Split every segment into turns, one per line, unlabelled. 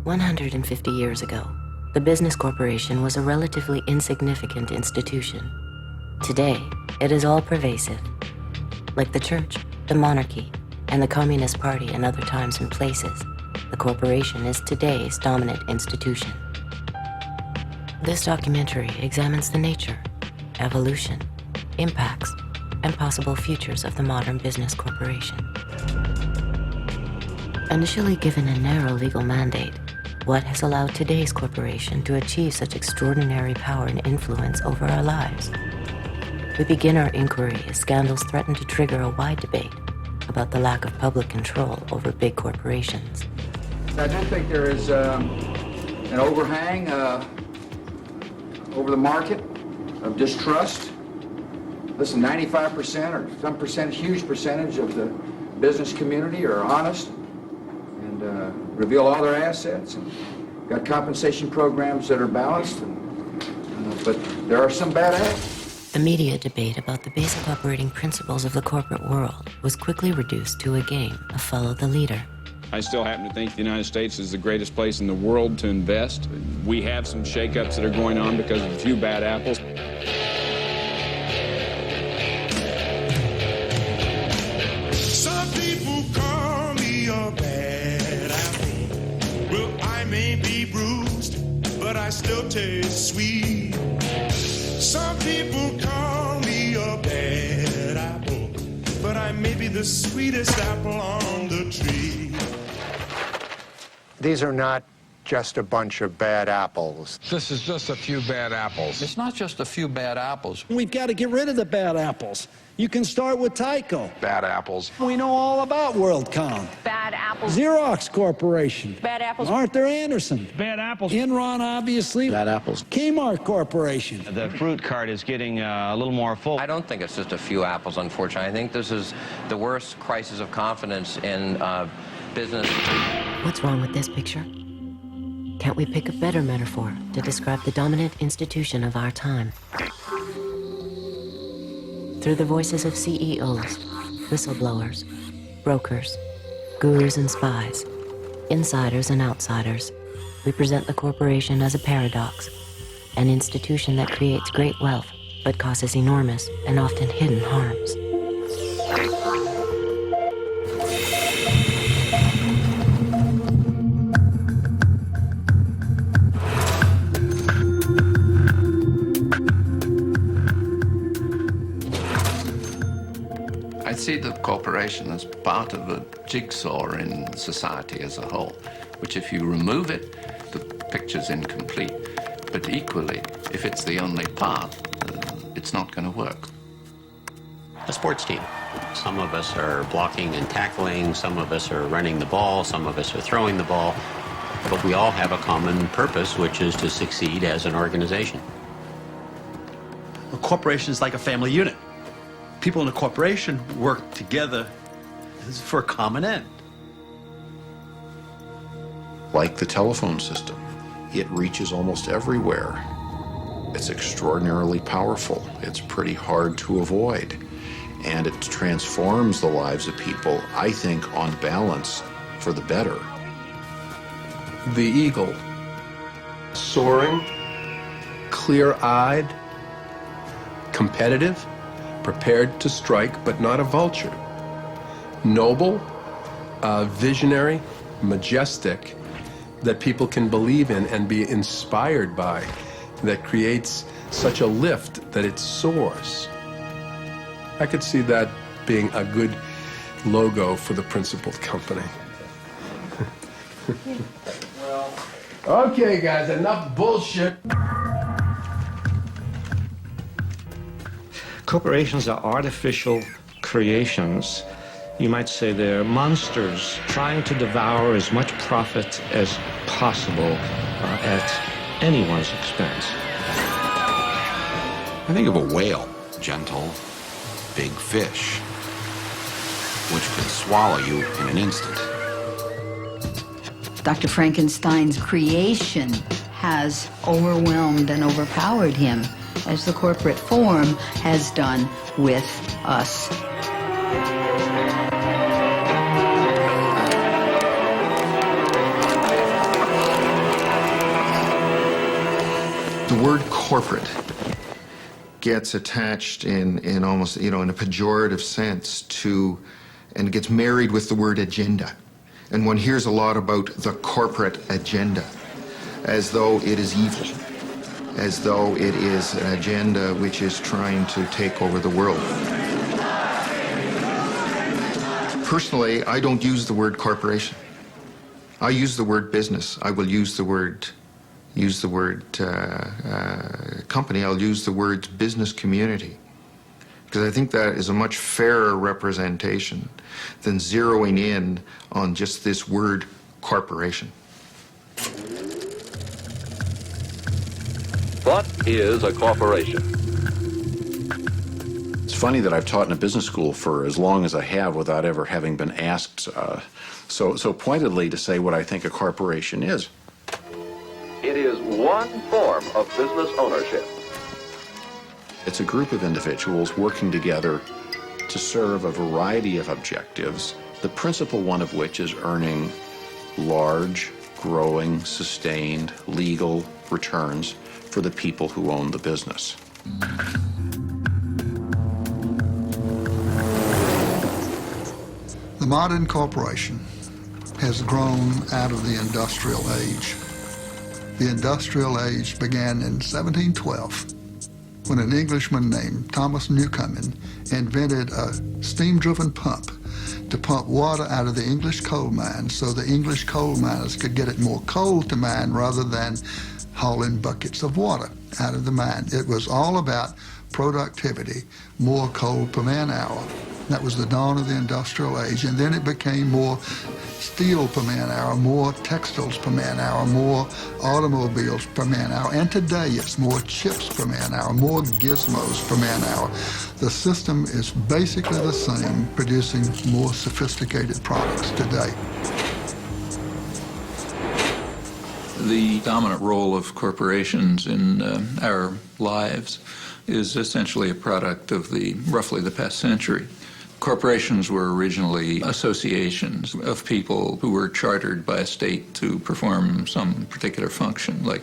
150 years ago, the business corporation was a relatively insignificant institution. Today, it is all-pervasive. Like the church, the monarchy, and the Communist Party in other times and places, the corporation is today's dominant institution. This documentary examines the nature, evolution, impacts, and possible futures of the modern business corporation. Initially given a narrow legal mandate, what has allowed today's corporation to achieve such extraordinary power and influence over our lives? We begin our inquiry as scandals threaten to trigger a wide debate about the lack of public control over big corporations.
I do think there is an overhang over the market of distrust. Listen, 95% or some percent, huge percentage of the business community are honest and reveal all their assets and got compensation programs that are balanced, but there are some bad acts.
The media debate about the basic operating principles of the corporate world was quickly reduced to a game of follow the leader.
I still happen to think the United States is the greatest place in the world to invest. We have some shakeups that are going on because of a few bad apples.
Some people call me a bad apple. Well, I may be bruised, but I still taste sweet. Some people call me a bad apple, but I may be the sweetest apple on the tree.
These are not just a bunch of bad apples.
This is just a few bad apples.
It's not just a few bad apples.
We've got to get rid of the bad apples. You can start with Tyco.
Bad apples.
We know all about WorldCom.
Bad apples.
Xerox Corporation.
Bad apples.
Arthur Anderson.
Bad apples.
Enron, obviously.
Bad apples.
Kmart Corporation.
The fruit cart is getting a little more full.
I don't think it's just a few apples, unfortunately. I think this is the worst crisis of confidence in business.
What's wrong with this picture? Can't we pick a better metaphor to describe the dominant institution of our time? Through the voices of CEOs, whistleblowers, brokers, gurus and spies, insiders and outsiders, we present the corporation as a paradox, an institution that creates great wealth but causes enormous and often hidden harms.
I see the corporation as part of a jigsaw in society as a whole, which if you remove it, the picture's incomplete. But equally, if it's the only part, it's not going to work.
A sports team. Some of us are blocking and tackling, some of us are running the ball, some of us are throwing the ball, but we all have a common purpose, which is to succeed as an organization.
A corporation is like a family unit. People in a corporation work together for a common end.
Like the telephone system, it reaches almost everywhere. It's extraordinarily powerful. It's pretty hard to avoid. And it transforms the lives of people, I think, on balance, for the better.
The eagle, soaring, clear-eyed, competitive, prepared to strike, but not a vulture. Noble, visionary, majestic, that people can believe in and be inspired by, that creates such a lift that it soars. I could see that being a good logo for the principal company. Okay, guys, enough bullshit.
Corporations are artificial creations. You might say they're monsters trying to devour as much profit as possible at anyone's expense.
I think of a whale, gentle, big fish, which could swallow you in an instant.
Dr. Frankenstein's creation has overwhelmed and overpowered him, as the corporate form has done with us.
word corporate gets attached in almost, in a pejorative sense to, and gets married with the word agenda. And one hears a lot about the corporate agenda, as though it is evil, as though it is an agenda which is trying to take over the world. Personally, I don't use the word corporation. I use the word business. I will use the word company. I'll use the word business community, because I think that is a much fairer representation than zeroing in on just this word corporation.
What is a corporation?
It's funny that I've taught in a business school for as long as I have without ever having been asked so pointedly to say what I think a corporation is.
It is one form of business ownership.
It's a group of individuals working together to serve a variety of objectives, the principal one of which is earning large, growing, sustained, legal returns for the people who own the business.
The modern corporation has grown out of the industrial age. The industrial age began in 1712 when an Englishman named Thomas Newcomen invented a steam-driven pump to pump water out of the English coal mines so the English coal miners could get it more coal to mine rather than hauling buckets of water out of the mine. It was all about productivity, more coal per man hour. That was the dawn of the industrial age, and then it became more steel per man hour, more textiles per man hour, more automobiles per man hour, and today it's more chips per man hour, more gizmos per man hour. The system is basically the same, producing more sophisticated products today.
The dominant role of corporations in our lives is essentially a product of roughly the past century. Corporations were originally associations of people who were chartered by a state to perform some particular function, like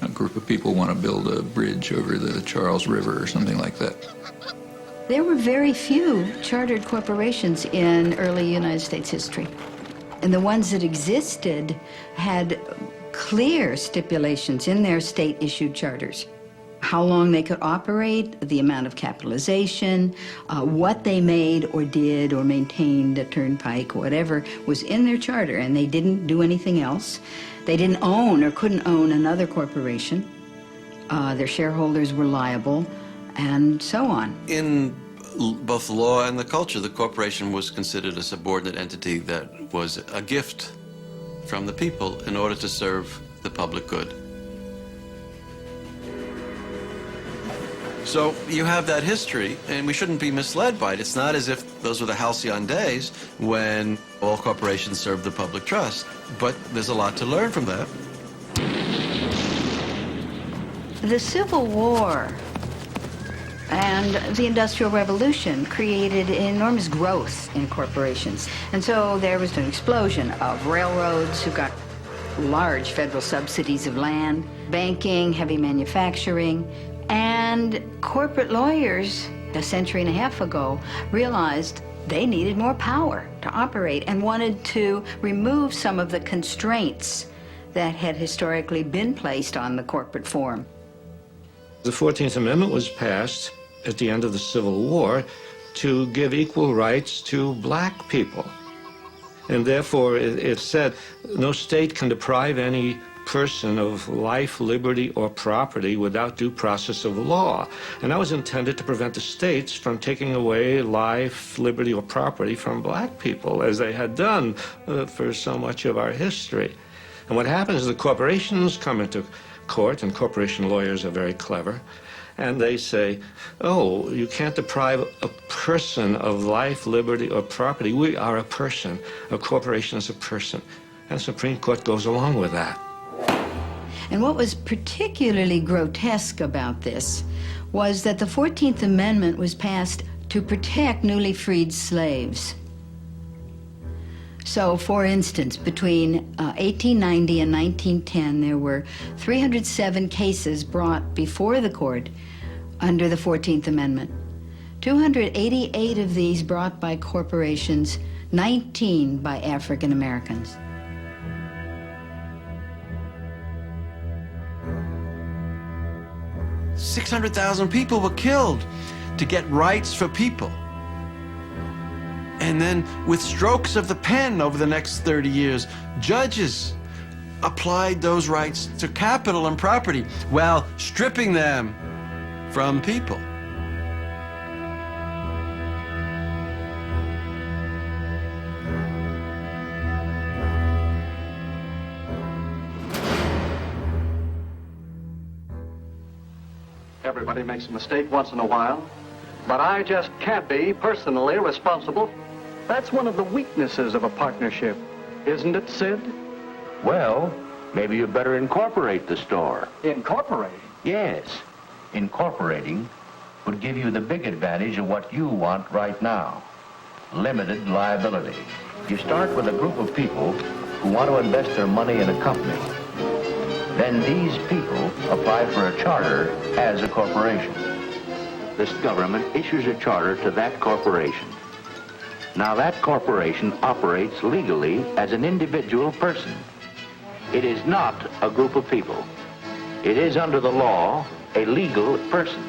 a group of people want to build a bridge over the Charles River or something like that.
There were very few chartered corporations in early United States history. And the ones that existed had clear stipulations in their state-issued charters. How long they could operate, the amount of capitalization, what they made or did or maintained, a turnpike, whatever, was in their charter, and they didn't do anything else. They didn't own or couldn't own another corporation. Their shareholders were liable, and so on.
In both the law and the culture, the corporation was considered a subordinate entity that was a gift from the people in order to serve the public good. So you have that history, and we shouldn't be misled by it. It's not as if those were the halcyon days when all corporations served the public trust, but there's a lot to learn from that.
The Civil War and the Industrial Revolution created enormous growth in corporations. And so there was an explosion of railroads who got large federal subsidies of land, banking, heavy manufacturing, and corporate lawyers a century and a half ago realized they needed more power to operate and wanted to remove some of the constraints that had historically been placed on the corporate form.
The 14th Amendment was passed at the end of the Civil War to give equal rights to black people. And therefore, it said no state can deprive any person of life, liberty, or property without due process of law. And that was intended to prevent the states from taking away life, liberty, or property from black people, as they had done for so much of our history. And what happens is the corporations come into court, and corporation lawyers are very clever, and they say, oh, you can't deprive a person of life, liberty, or property. We are a person. A corporation is a person. And the Supreme Court goes along with that.
And what was particularly grotesque about this was that the 14th Amendment was passed to protect newly freed slaves. So, for instance, between 1890 and 1910, there were 307 cases brought before the court under the 14th Amendment. 288 of these brought by corporations, 19 by African Americans.
$600,000 people were killed to get rights for people. And then, with strokes of the pen over the next 30 years, judges applied those rights to capital and property while stripping them from people.
Everybody makes a mistake once in a while, but I just can't be personally responsible. That's one of the weaknesses of a partnership, isn't it, Sid?
Well, maybe you better incorporate the store.
Incorporate?
Yes. Incorporating would give you the big advantage of what you want right now. Limited liability. You start with a group of people who want to invest their money in a company. Then these people apply for a charter as a corporation. This government issues a charter to that corporation. Now that corporation operates legally as an individual person. It is not a group of people. It is under the law a legal person.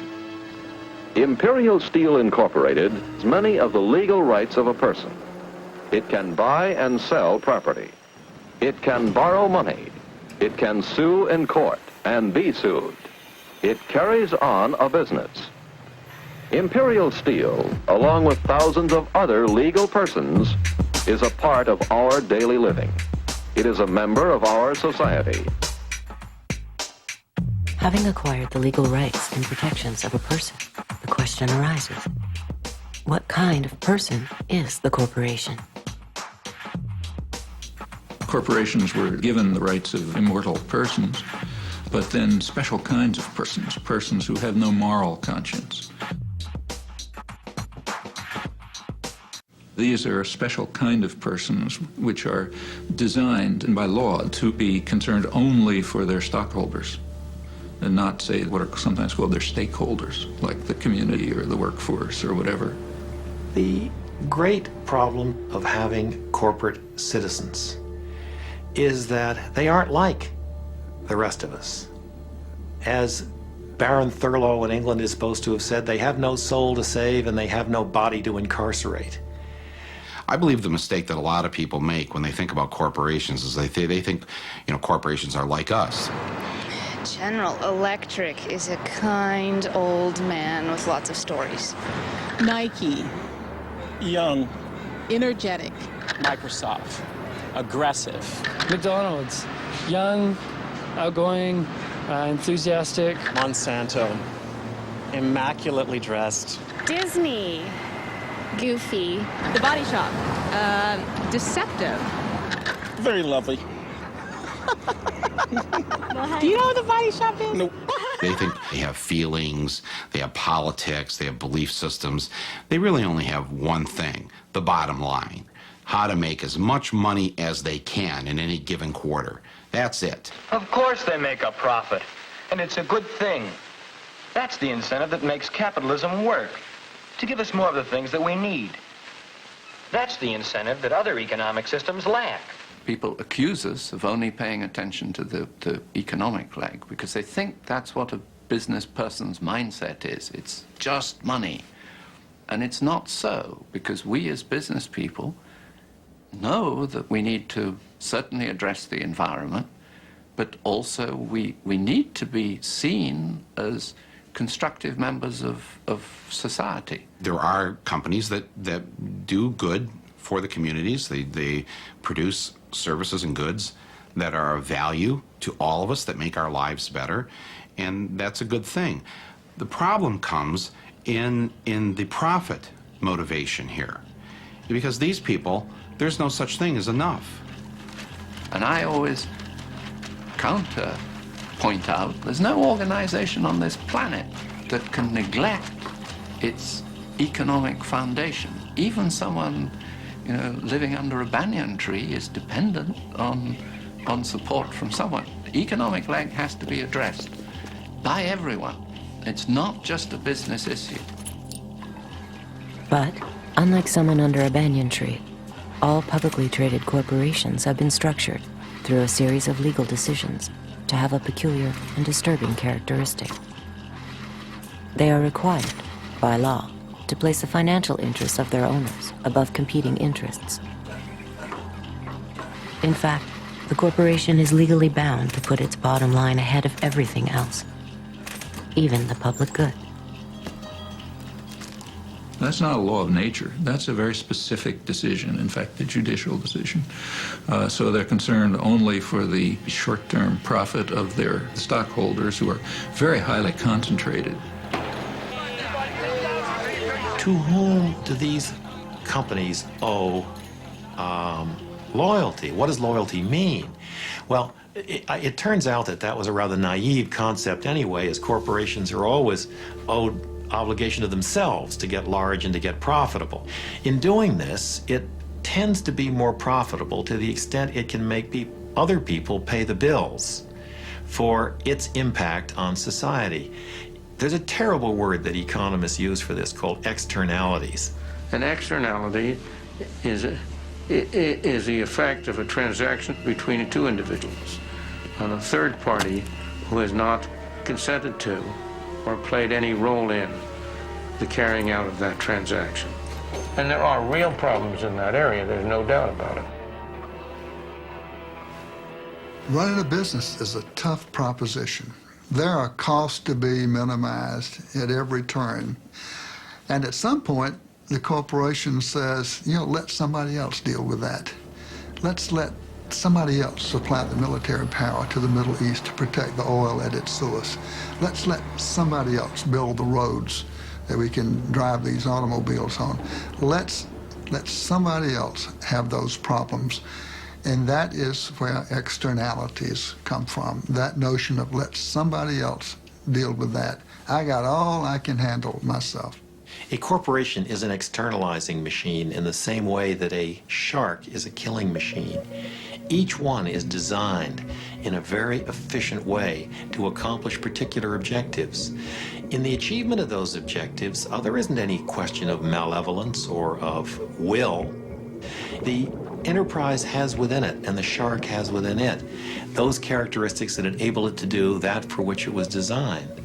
Imperial Steel Incorporated has many of the legal rights of a person. It can buy and sell property. It can borrow money. It can sue in court and be sued. It carries on a business. Imperial Steel, along with thousands of other legal persons, is a part of our daily living. It is a member of our society.
Having acquired the legal rights and protections of a person, the question arises, what kind of person is the corporation?
Corporations were given the rights of immortal persons, but then special kinds of persons, persons who have no moral conscience. These are a special kind of persons which are designed by law to be concerned only for their stockholders and not, say, what are sometimes called their stakeholders, like the community or the workforce or whatever.
The great problem of having corporate citizens is that they aren't like the rest of us. As Baron Thurlow in England is supposed to have said, they have no soul to save and they have no body to incarcerate.
I believe the mistake that a lot of people make when they think about corporations is they think, you know, corporations are like us.
General Electric is a kind old man with lots of stories.
Nike.
Young.
Energetic.
Microsoft. Aggressive.
McDonald's. Young, outgoing, enthusiastic.
Monsanto. Immaculately dressed.
Disney. Goofy.
The Body Shop. Deceptive.
Very lovely.
Do you know what the Body Shop is?
Nope.
They think they have feelings, they have politics, they have belief systems. They really only have one thing, the bottom line. How to make as much money as they can in any given quarter. That's it.
Of course they make a profit, and it's a good thing. That's the incentive that makes capitalism work, to give us more of the things that we need. That's the incentive that other economic systems lack.
People accuse us of only paying attention to the economic leg because they think that's what a business person's mindset is. It's just money. And it's not so, because we as business people know that we need to certainly address the environment, but also we need to be seen as constructive members of society.
There are companies that do good for the communities. They produce services and goods that are of value to all of us, that make our lives better, and that's a good thing. The problem comes in the profit motivation here, because these people, there's no such thing as enough.
And I always point out there's no organization on this planet that can neglect its economic foundation. Even someone, You know, living under a banyan tree is dependent on support from someone. The economic leg has to be addressed by everyone. It's not just a business issue.
But, unlike someone under a banyan tree, all publicly traded corporations have been structured through a series of legal decisions to have a peculiar and disturbing characteristic. They are required, by law, to place the financial interests of their owners above competing interests. In fact, the corporation is legally bound to put its bottom line ahead of everything else, even the public good.
That's not a law of nature. That's a very specific decision, in fact, the judicial decision. So they're concerned only for the short-term profit of their stockholders, who are very highly concentrated.
To whom do these companies owe loyalty? What does loyalty mean? Well, it turns out that was a rather naive concept anyway, as corporations are always owed obligation to themselves to get large and to get profitable. In doing this, it tends to be more profitable to the extent it can make other people pay the bills for its impact on society. There's a terrible word that economists use for this called externalities.
An externality is the effect of a transaction between two individuals on a third party who has not consented to or played any role in the carrying out of that transaction. And there are real problems in that area, there's no doubt about it.
Running a business is a tough proposition. There are costs to be minimized at every turn. And at some point, the corporation says, let somebody else deal with that. Let's let somebody else supply the military power to the Middle East to protect the oil at its source. Let's let somebody else build the roads that we can drive these automobiles on. Let's let somebody else have those problems. And that is where externalities come from, that notion of let somebody else deal with that. I got all I can handle myself.
A corporation is an externalizing machine in the same way that a shark is a killing machine. Each one is designed in a very efficient way to accomplish particular objectives. In the achievement of those objectives, there isn't any question of malevolence or of will. The enterprise has within it, and the shark has within it, those characteristics that enable it to do that for which it was designed.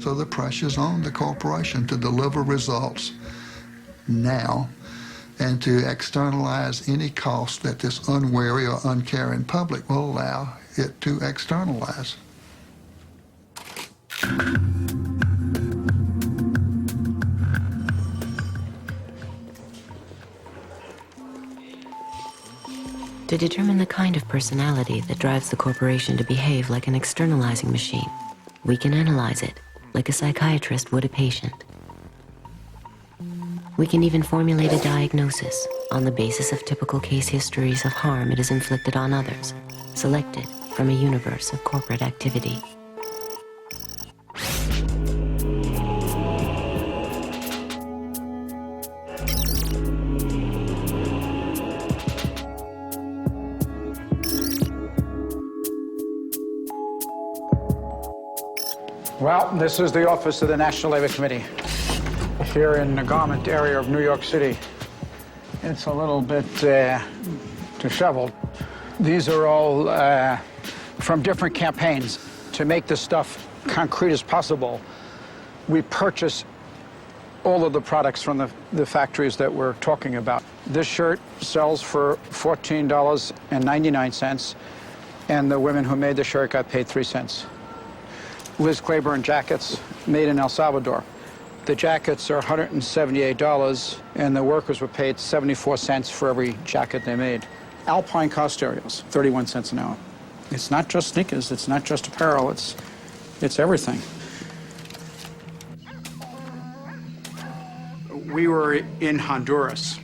So the pressure's on the corporation to deliver results now and to externalize any cost that this unwary or uncaring public will allow it to externalize.
To determine the kind of personality that drives the corporation to behave like an externalizing machine, we can analyze it like a psychiatrist would a patient. We can even formulate a diagnosis on the basis of typical case histories of harm it has inflicted on others, selected from a universe of corporate activity.
Well, this is the office of the National Labor Committee here in the garment area of New York City. It's a little bit disheveled. These are all from different campaigns. To make this stuff concrete as possible, we purchase all of the products from the factories that we're talking about. This shirt sells for $14.99, and the women who made the shirt got paid 3 cents. Liz Claiborne jackets made in El Salvador. The jackets are $178, and the workers were paid 74 cents for every jacket they made. Alpine car stereos, 31 cents an hour. It's not just sneakers, it's not just apparel, it's everything. We were in Honduras,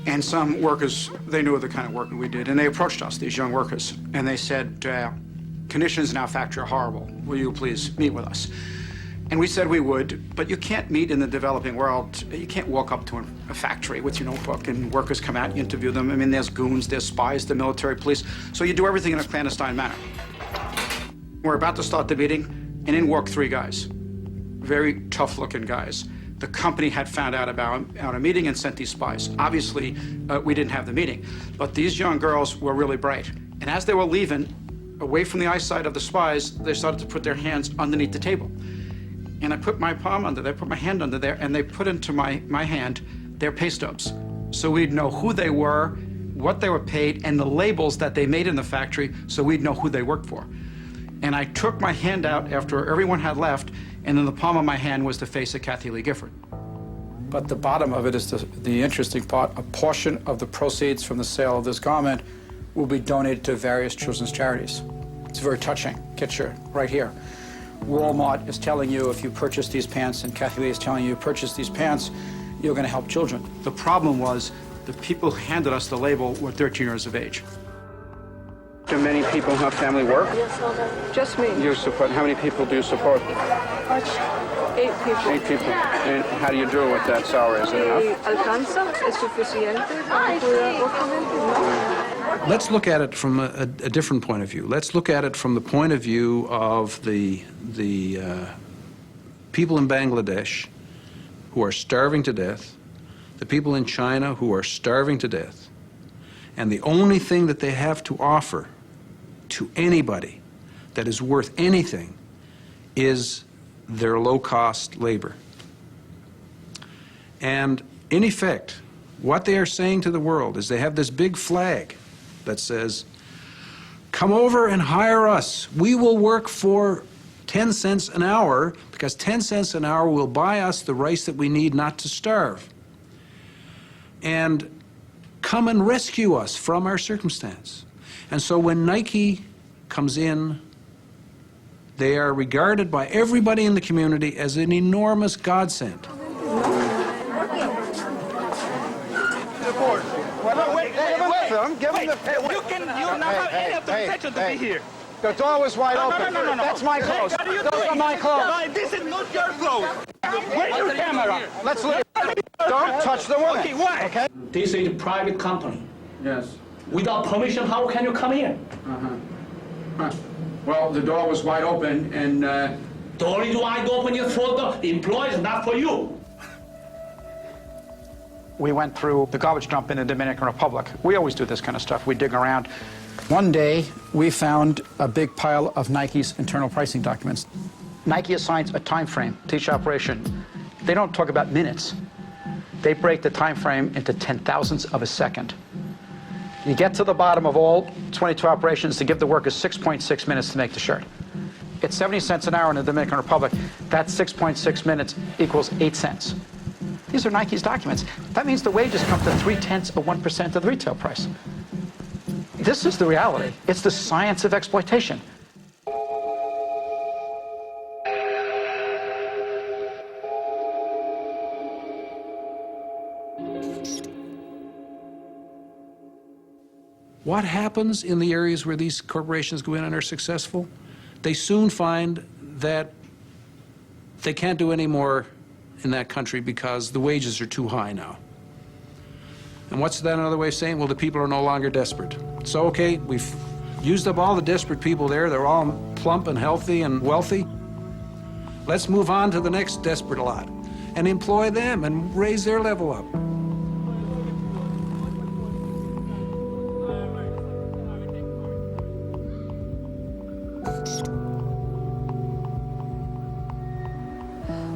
and some workers, they knew the kind of work we did, and they approached us, these young workers, and they said, conditions in our factory are horrible. Will you please meet with us? And we said we would, but you can't meet in the developing world. You can't walk up to a factory with your notebook and workers come out, you interview them. I mean, there's goons, there's spies, the military police. So you do everything in a clandestine manner. We're about to start the meeting, and in walk 3 guys. Very tough-looking guys. The company had found out about our meeting and sent these spies. Obviously, we didn't have the meeting, but these young girls were really bright. And as they were leaving, away from the eyesight of the spies, they started to put their hands underneath the table. And I put my palm under there, put my hand under there, and they put into my hand their pay stubs. So we'd know who they were, what they were paid, and the labels that they made in the factory, so we'd know who they worked for. And I took my hand out after everyone had left, and in the palm of my hand was the face of Kathy Lee Gifford. But the bottom of it is the interesting part. A portion of the proceeds from the sale of this garment will be donated to various children's charities. It's very touching. Picture right here. Walmart is telling you if you purchase these pants, and Kathy Lee is telling you purchase these pants, you're going to help children. The problem was the people who handed us the label were 13 years of age. Do many people in her family work?
Yes, just me.
You support, how many people do you support?
8 people.
8 people. And how do you do with that salary? Is it enough?
¿Alcanza? ¿Es suficiente para cuidar los niños?
Let's look at it from a different point of view. Let's look at it from the point of view of the people in Bangladesh who are starving to death, the people in China who are starving to death, and the only thing that they have to offer to anybody that is worth anything is their low-cost labor. And in effect, what they are saying to the world is they have this big flag that says, come over and hire us. We will work for 10 cents an hour because 10 cents an hour will buy us the rice that we need not to starve. And come and rescue us from our circumstance. And so when Nike comes in, they are regarded by everybody in the community as an enormous godsend.
Give him the...
You don't have any authorization to be here.
The door was wide open.
No.
That's my clothes.
What are you
Those
doing?
are my clothes.
No, this is not your clothes. Where's your camera?
Let's look. Don't touch the woman.
Okay, why?
Okay?
This is a private company.
Yes.
Without permission, how can you come here?
Well, the door was wide open, and...
The only wide open is for the employees, not for you.
We went through the garbage dump in the Dominican Republic. We always do this kind of stuff. We dig around. One day, we found a big pile of Nike's internal pricing documents. Nike assigns a time frame to each operation. They don't talk about minutes. They break the time frame into 10,000ths of a second. You get to the bottom of all 22 operations to give the workers 6.6 minutes to make the shirt. It's 70 cents an hour in the Dominican Republic. That 6.6 minutes equals 8 cents. These are Nike's documents. That means the wages come to 0.3% of the retail price. This is the reality. It's the science of exploitation.
What happens in the areas where these corporations go in and are successful? They soon find that they can't do any more in that country because the wages are too high now. And what's that another way of saying? Well, the people are no longer desperate. So, okay, we've used up all the desperate people there. They're all plump and healthy and wealthy. Let's move on to the next desperate lot and employ them and raise their level up.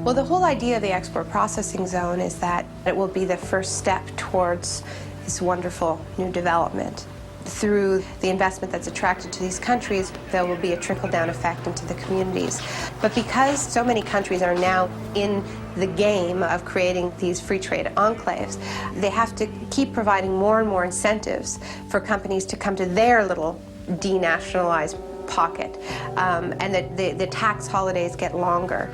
Well, the whole idea of the export processing zone is that it will be the first step towards this wonderful new development. Through the investment that's attracted to these countries, there will be a trickle-down effect into the communities. But because so many countries are now in the game of creating these free trade enclaves, they have to keep providing more and more incentives for companies to come to their little denationalized pocket, and the tax holidays get longer.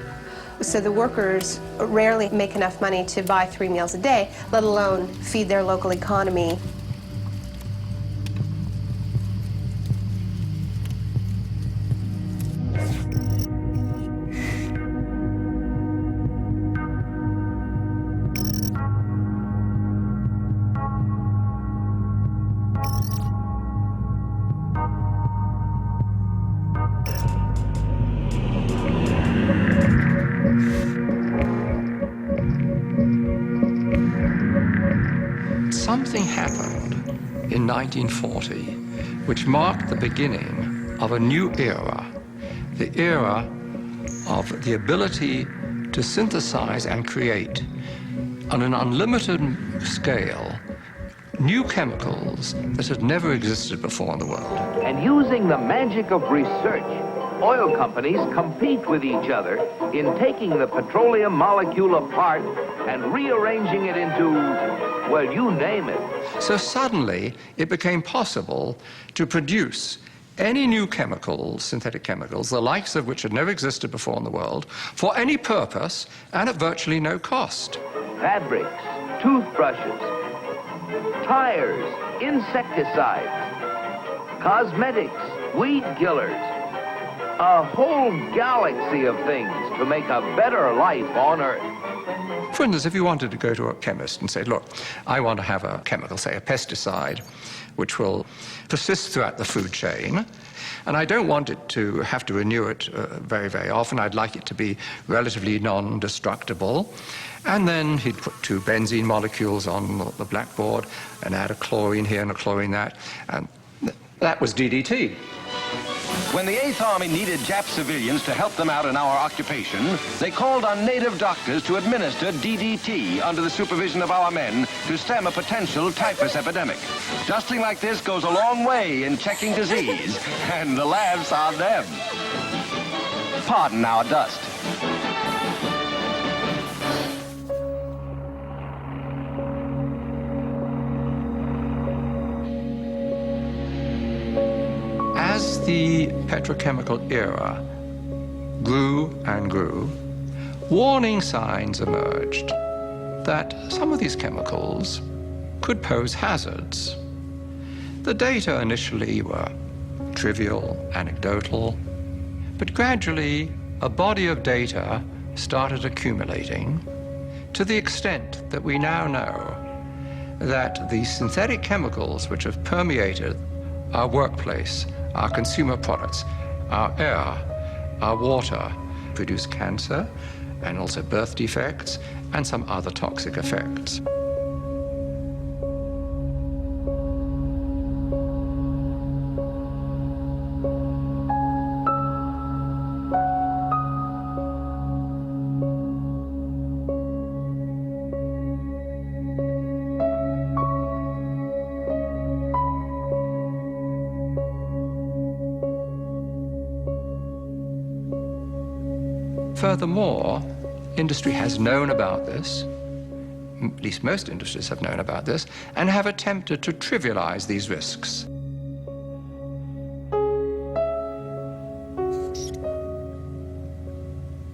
So the workers rarely make enough money to buy 3 meals a day, let alone feed their local economy.
Something happened in 1940 which marked the beginning of a new era, the era of the ability to synthesize and create on an unlimited scale new chemicals that had never existed before in the world.
And using the magic of research, oil companies compete with each other in taking the petroleum molecule apart and rearranging it into, well, you name it.
So suddenly it became possible to produce any new chemicals, synthetic chemicals, the likes of which had never existed before in the world, for any purpose and at virtually no cost.
Fabrics, toothbrushes, tires, insecticides, cosmetics, weed killers, a whole galaxy of things to make a better life on Earth.
For instance, if you wanted to go to a chemist and say, look, I want to have a chemical, say a pesticide, which will persist throughout the food chain, and I don't want it to have to renew it very, very often. I'd like it to be relatively non-destructible. And then he'd put two benzene molecules on the blackboard and add a chlorine here and a chlorine that, and that was DDT.
When the 8th Army needed Jap civilians to help them out in our occupation, they called on native doctors to administer DDT under the supervision of our men to stem a potential typhus epidemic. Dusting like this goes a long way in checking disease, and the laughs on them. Pardon our dust.
As the petrochemical era grew and grew, warning signs emerged that some of these chemicals could pose hazards. The data initially were trivial, anecdotal, but gradually a body of data started accumulating to the extent that we now know that the synthetic chemicals which have permeated our workplace, our consumer products, our air, our water, produce cancer and also birth defects and some other toxic effects. Furthermore, industry has known about this, at least most industries have known about this, and have attempted to trivialize these risks.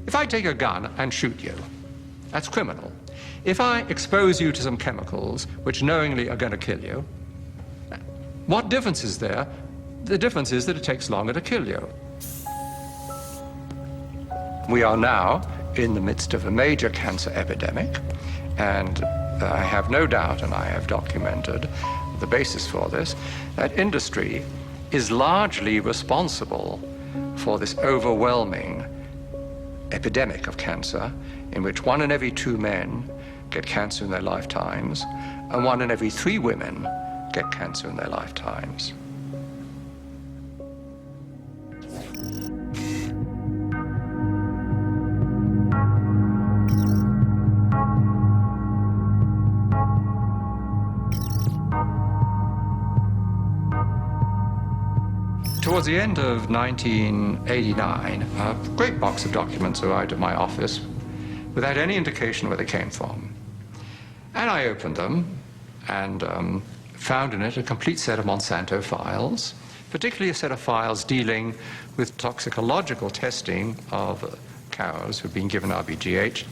If I take a gun and shoot you, that's criminal. If I expose you to some chemicals which knowingly are going to kill you, what difference is there? The difference is that it takes longer to kill you. We are now in the midst of a major cancer epidemic, and I have no doubt, and I have documented the basis for this, that industry is largely responsible for this overwhelming epidemic of cancer, in which 1 in every 2 men get cancer in their lifetimes, and 1 in every 3 women get cancer in their lifetimes. Towards the end of 1989, a great box of documents arrived at my office without any indication where they came from. And I opened them and found in it a complete set of Monsanto files, particularly a set of files dealing with toxicological testing of cows who've been given RBGH.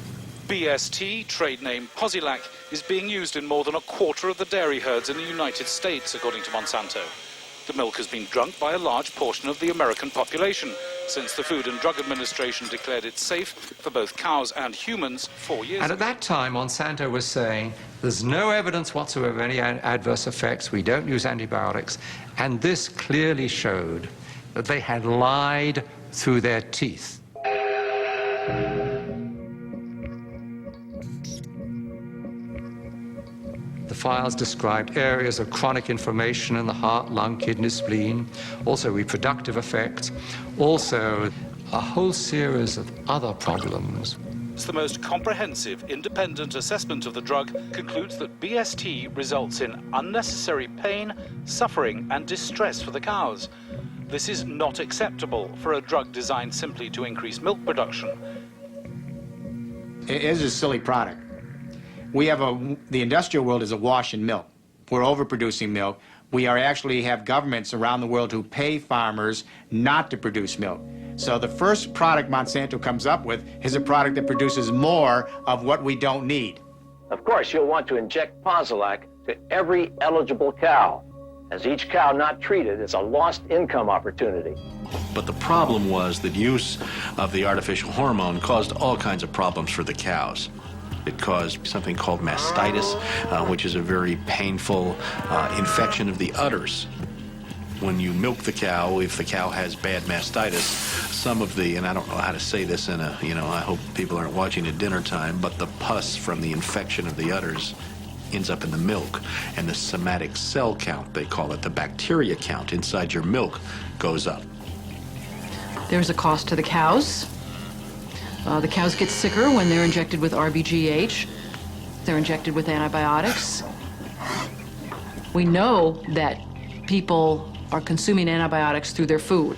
BST, trade name Posilac, is being used in more than 1/4 of the dairy herds in the United States, according to Monsanto. The milk has been drunk by a large portion of the American population since the Food and Drug Administration declared it safe for both cows and humans 4 years ago.
And at that time, Monsanto was saying, there's no evidence whatsoever of any adverse effects, we don't use antibiotics, and this clearly showed that they had lied through their teeth. The files described areas of chronic inflammation in the heart, lung, kidney, spleen, also reproductive effects, also a whole series of other problems.
The most comprehensive independent assessment of the drug concludes that BST results in unnecessary pain, suffering, and distress for the cows. This is not acceptable for a drug designed simply to increase milk production.
It is a silly product. We have the industrial world is awash in milk. We're overproducing milk. We actually have governments around the world who pay farmers not to produce milk. So the first product Monsanto comes up with is a product that produces more of what we don't need.
Of course, you'll want to inject Posilac to every eligible cow, as each cow not treated is a lost income opportunity.
But the problem was that use of the artificial hormone caused all kinds of problems for the cows. It caused something called mastitis, which is a very painful infection of the udders. When you milk the cow, if the cow has bad mastitis, some of the, and I don't know how to say this in a, I hope people aren't watching at dinner time, but the pus from the infection of the udders ends up in the milk, and the somatic cell count, they call it, the bacteria count inside your milk goes up.
There's a cost to the cows. The cows get sicker when they're injected with RBGH. They're injected with antibiotics. We know that people are consuming antibiotics through their food,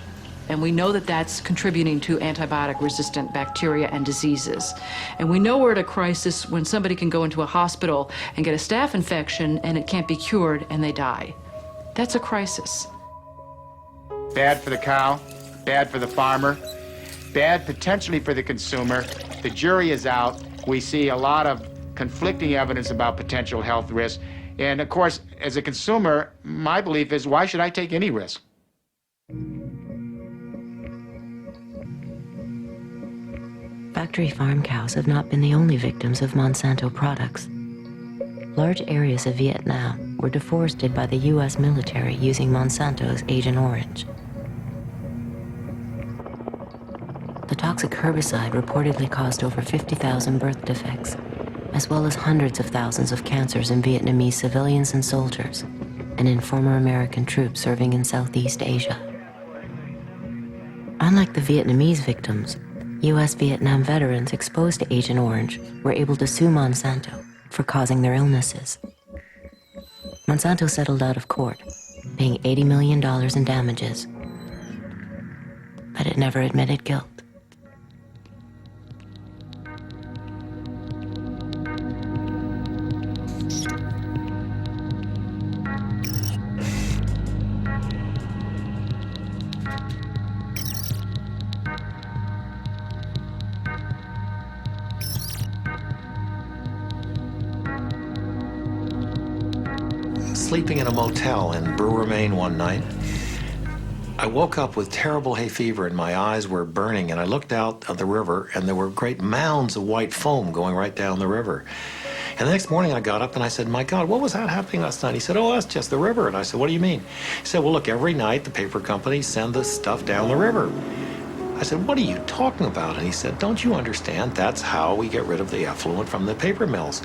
and we know that that's contributing to antibiotic-resistant bacteria and diseases. And we know we're at a crisis when somebody can go into a hospital and get a staph infection and it can't be cured and they die. That's a crisis.
Bad for the cow, bad for the farmer, bad potentially for the consumer. The jury is out. We see a lot of conflicting evidence about potential health risks. And of course, as a consumer, my belief is, why should I take any risk?
Factory farm cows have not been the only victims of Monsanto products. Large areas of Vietnam were deforested by the U.S. military using Monsanto's Agent Orange. The toxic herbicide reportedly caused over 50,000 birth defects, as well as hundreds of thousands of cancers in Vietnamese civilians and soldiers, and in former American troops serving in Southeast Asia. Unlike the Vietnamese victims, U.S. Vietnam veterans exposed to Agent Orange were able to sue Monsanto for causing their illnesses. Monsanto settled out of court, paying $80 million in damages, but it never admitted guilt.
Sleeping in a motel in Brewer, Maine one night, I woke up with terrible hay fever and my eyes were burning, and I looked out of the river and there were great mounds of white foam going right down the river. And the next morning I got up and I said, my God, what was that happening last night? He said, oh, that's just the river. And I said, what do you mean? He said, well, look, every night the paper companies send the stuff down the river. I said, what are you talking about? And he said, don't you understand? That's how we get rid of the effluent from the paper mills.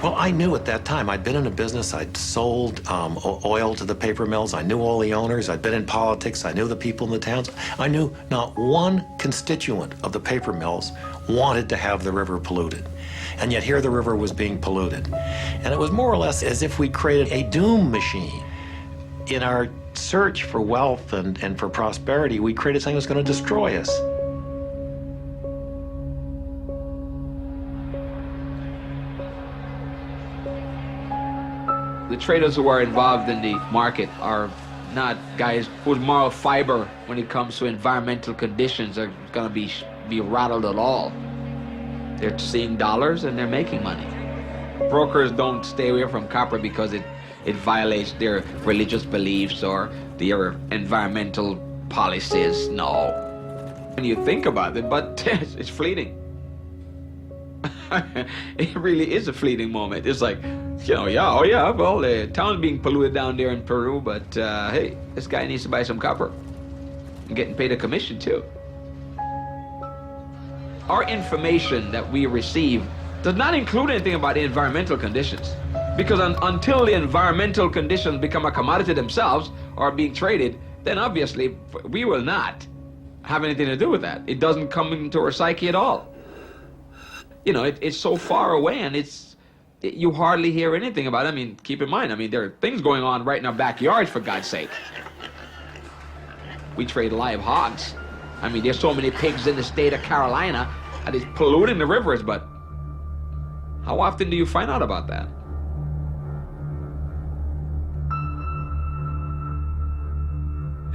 Well, I knew at that time. I'd been in a business. I'd sold oil to the paper mills. I knew all the owners. I'd been in politics. I knew the people in the towns. I knew not one constituent of the paper mills wanted to have the river polluted. And yet here the river was being polluted. And it was more or less as if we created a doom machine. In our search for wealth and for prosperity, we created something that was going to destroy us.
The traders who are involved in the market are not guys whose moral fiber when it comes to environmental conditions are going to be rattled at all. They're seeing dollars and they're making money. Brokers don't stay away from copper because it violates their religious beliefs or their environmental policies. No. When you think about it, but it's fleeting. It really is a fleeting moment. It's like, well, the town's being polluted down there in Peru, but hey, this guy needs to buy some copper. I'm getting paid a commission too. Our information that we receive does not include anything about the environmental conditions. Because until the environmental conditions become a commodity themselves or are being traded, then obviously we will not have anything to do with that. It doesn't come into our psyche at all. You know, it's so far away, and you hardly hear anything about it. I mean, keep in mind, I mean, there are things going on right in our backyards, for God's sake. We trade live hogs. I mean, there's so many pigs in the state of Carolina that is polluting the rivers, but how often do you find out about that?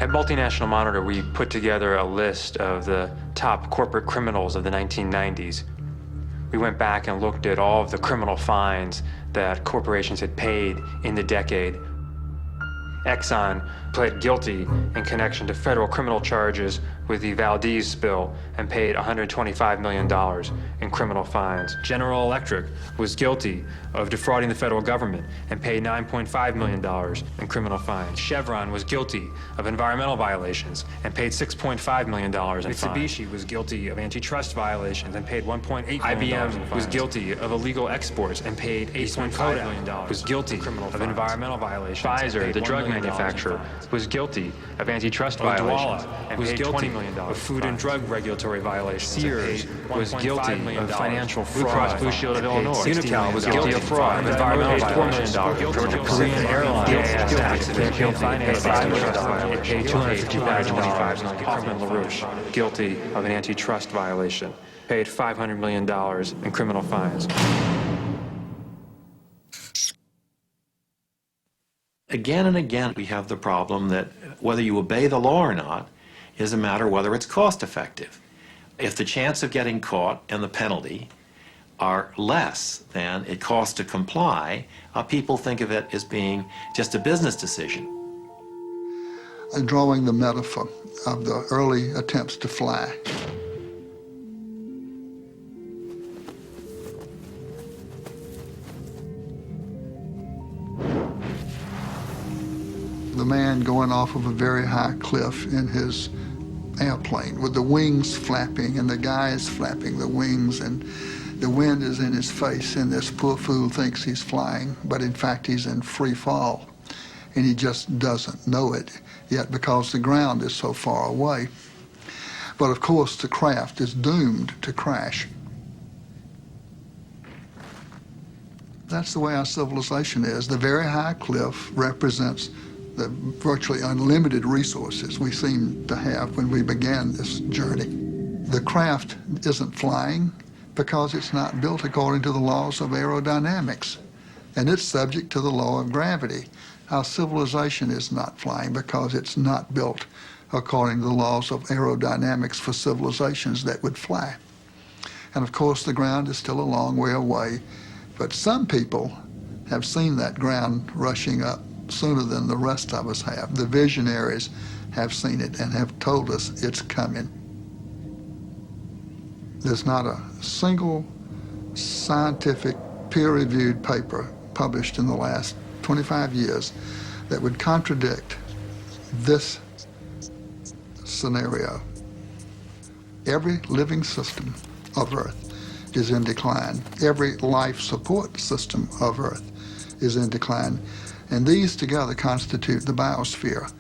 At Multinational Monitor, we put together a list of the top corporate criminals of the 1990s. We went back and looked at all of the criminal fines that corporations had paid in the decade. Exxon pled guilty in connection to federal criminal charges with the Valdez spill and paid $125 million in criminal fines. General Electric was guilty of defrauding the federal government and paid $9.5 million in criminal fines. Chevron was guilty of environmental violations and paid $6.5 million in fines. Mitsubishi was guilty of antitrust violations and paid $1.8 million. IBM was guilty of illegal exports and paid $8.5 million. Was guilty of environmental violations. Pfizer, the drug manufacturer, was guilty of antitrust violations and paid $20 million of food and drug regulatory violations. Sears was guilty of financial fraud. Blue Cross Blue Shield of Illinois. Unical was guilty of fraud, environmental violations. Korean Airlines paid $250,000. Hoffman LaRouche, guilty of an antitrust violation, paid $500 million in criminal fines.
Again and again, we have the problem that whether you obey the law or not is a matter of whether it's cost effective. If the chance of getting caught and the penalty are less than it costs to comply, people think of it as being just a business decision.
Drawing the metaphor of the early attempts to fly. The man going off of a very high cliff in his airplane with the wings flapping, and the guy is flapping the wings, and the wind is in his face, and this poor fool thinks he's flying, but in fact he's in free fall, and he just doesn't know it yet because the ground is so far away. But of course the craft is doomed to crash. That's the way our civilization is. The very high cliff represents the virtually unlimited resources we seem to have when we began this journey. The craft isn't flying because it's not built according to the laws of aerodynamics, and it's subject to the law of gravity. Our civilization is not flying because it's not built according to the laws of aerodynamics for civilizations that would fly. And of course, the ground is still a long way away, but some people have seen that ground rushing up sooner than the rest of us have. The visionaries have seen it and have told us it's coming. There's not a single scientific peer-reviewed paper published in the last 25 years that would contradict this scenario. Every living system of Earth is in decline. Every life support system of Earth is in decline. And these together constitute the biosphere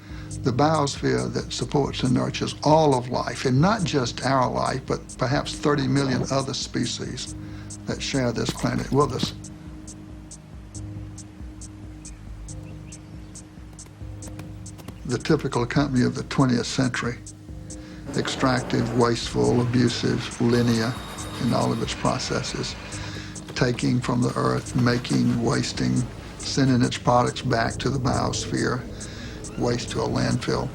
that supports and nurtures all of life, and not just our life, but perhaps 30 million other species that share this planet with us. The typical company of the 20th century, extractive, wasteful, abusive, linear in all of its processes, taking from the earth, making, wasting, sending its products back to the biosphere, waste to a landfill.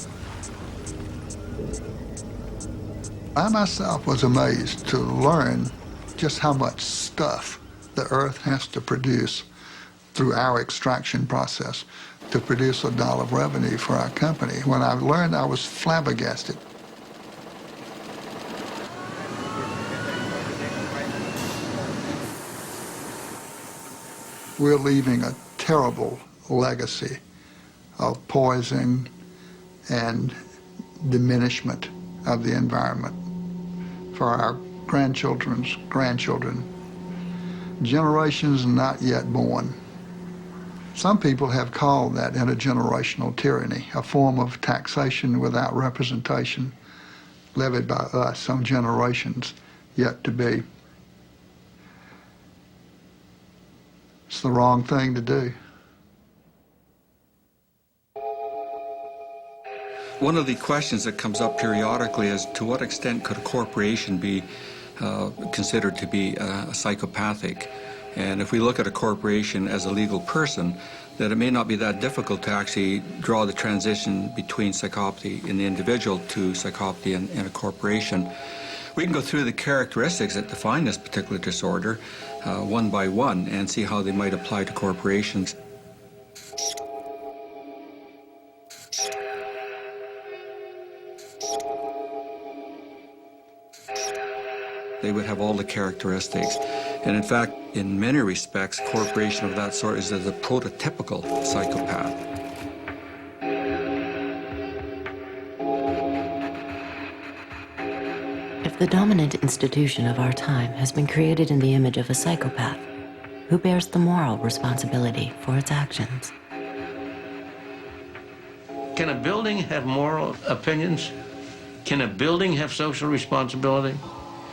I myself was amazed to learn just how much stuff the earth has to produce through our extraction process to produce $1 of revenue for our company. When I learned, I was flabbergasted. We're leaving a terrible legacy of poison and diminishment of the environment for our grandchildren's grandchildren, generations not yet born. Some people have called that intergenerational tyranny, a form of taxation without representation levied by us on generations yet to be. It's the wrong thing to do.
One of the questions that comes up periodically is to what extent could a corporation be considered to be psychopathic? And if we look at a corporation as a legal person, that it may not be that difficult to actually draw the transition between psychopathy in the individual to psychopathy in a corporation. We can go through the characteristics that define this particular disorder one by one and see how they might apply to corporations. They would have all the characteristics. And in fact, in many respects, a corporation of that sort is the prototypical psychopath.
If the dominant institution of our time has been created in the image of a psychopath, who bears the moral responsibility for its actions?
Can a building have moral opinions? Can a building have social responsibility?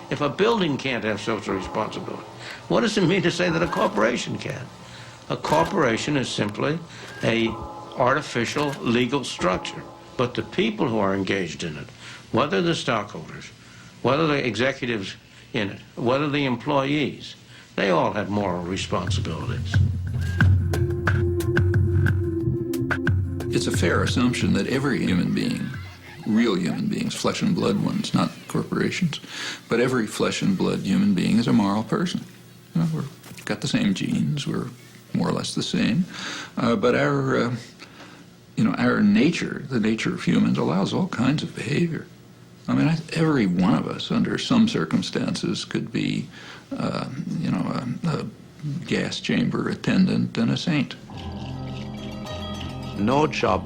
If a building can't have social responsibility, what does it mean to say that a corporation can? A corporation is simply an artificial legal structure. But the people who are engaged in it, whether the stockholders, whether the executives in it, whether the employees, they all have moral responsibilities.
It's a fair assumption that every human being, real human beings, flesh and blood ones, not corporations, but every flesh and blood human being is a moral person. You know, we've got the same genes, we're more or less the same, but our nature, the nature of humans, allows all kinds of behavior. I mean, every one of us, under some circumstances, could be, a gas chamber attendant and a saint.
No job,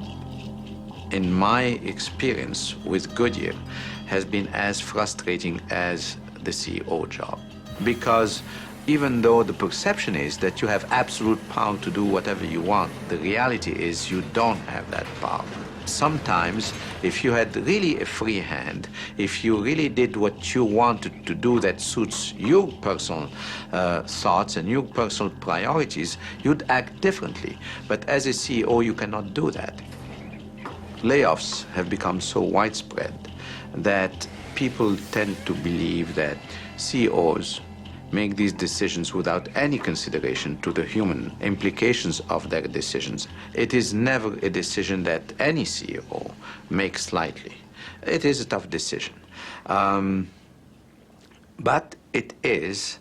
in my experience with Goodyear, has been as frustrating as the CEO job. Because even though the perception is that you have absolute power to do whatever you want, the reality is you don't have that power. Sometimes, if you had really a free hand, if you really did what you wanted to do that suits your personal thoughts and your personal priorities, you'd act differently. But as a CEO, you cannot do that. Layoffs have become so widespread that people tend to believe that CEOs make these decisions without any consideration to the human implications of their decisions. It is never a decision that any CEO makes lightly. It is a tough decision. But it is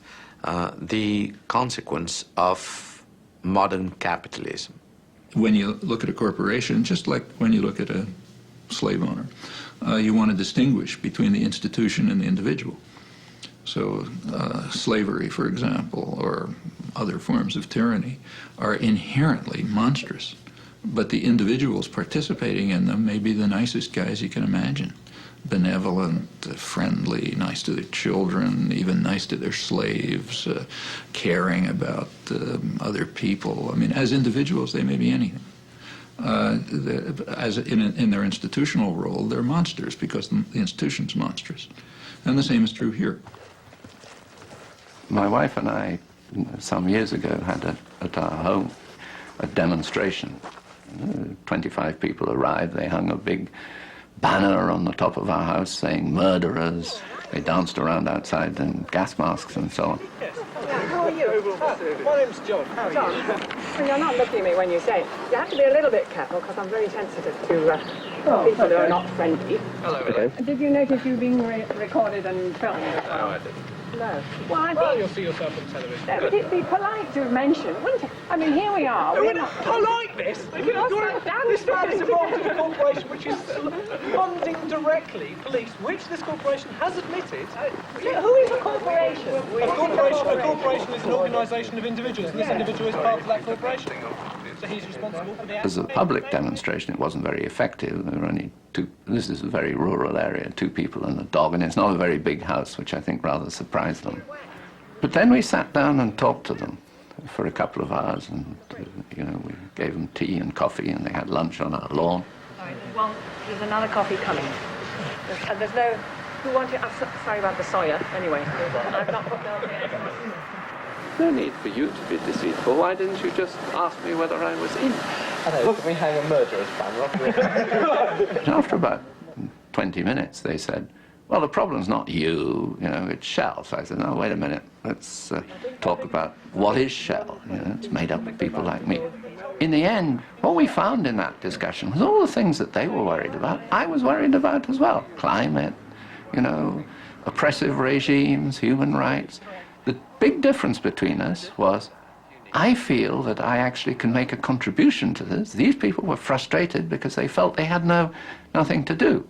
the consequence of modern capitalism.
When you look at a corporation, just like when you look at a slave owner, you want to distinguish between the institution and the individual. So slavery, for example, or other forms of tyranny are inherently monstrous, but the individuals participating in them may be the nicest guys you can imagine. Benevolent, friendly, nice to their children, even nice to their slaves, caring about other people. I mean, as individuals, they may be anything. As in their institutional role, they're monsters because the institution's monstrous. And the same is true here.
My wife and I, some years ago, had at our home a demonstration. 25 people arrived. They hung a big banner on the top of our house saying murderers. They danced around outside in gas masks and so on.
Yes. How are you? My name's John. How are you? Well, you're not looking at me when you say it. You have to be a little bit careful because I'm very sensitive to people who are not friendly.
Hello. Okay.
Did you notice you being recorded and filmed?
No, I didn't.
No. Well, I
Well,
think...
you'll see yourself on television.
Would it be polite to mention, wouldn't it? I mean, here we are.
No,
we're
we're not polite, this.
This
man is involved in a corporation which is funding directly police, which this corporation has admitted.
Who is a corporation?
A corporation is an organisation of individuals, and this individual is part of that corporation. So he's responsible for the act.
As a public demonstration, it wasn't very effective. There were only two. This is a very rural area, 2 people and a dog, and it's not a very big house, which I think rather surprised them. But then we sat down and talked to them.
for a couple of hours, and you know, we gave them tea and coffee, and they had lunch on our lawn.
All right, well, there's another coffee coming. There's no... Who wanted... I'm sorry about the soya, anyway. I've not put milk in.
No need for you to be deceitful. Why didn't you just ask me whether I was in?
Look, we hang a murderer's banner.
After about 20 minutes, they said, well, the problem's not you, you know, it's Shell. So I said, no, wait a minute, let's talk about what is Shell. You know, it's made up of people like me. In the end, what we found in that discussion was all the things that they were worried about, I was worried about as well. Climate, you know, oppressive regimes, human rights. The big difference between us was, I feel that I actually can make a contribution to this. These people were frustrated because they felt they had nothing to do.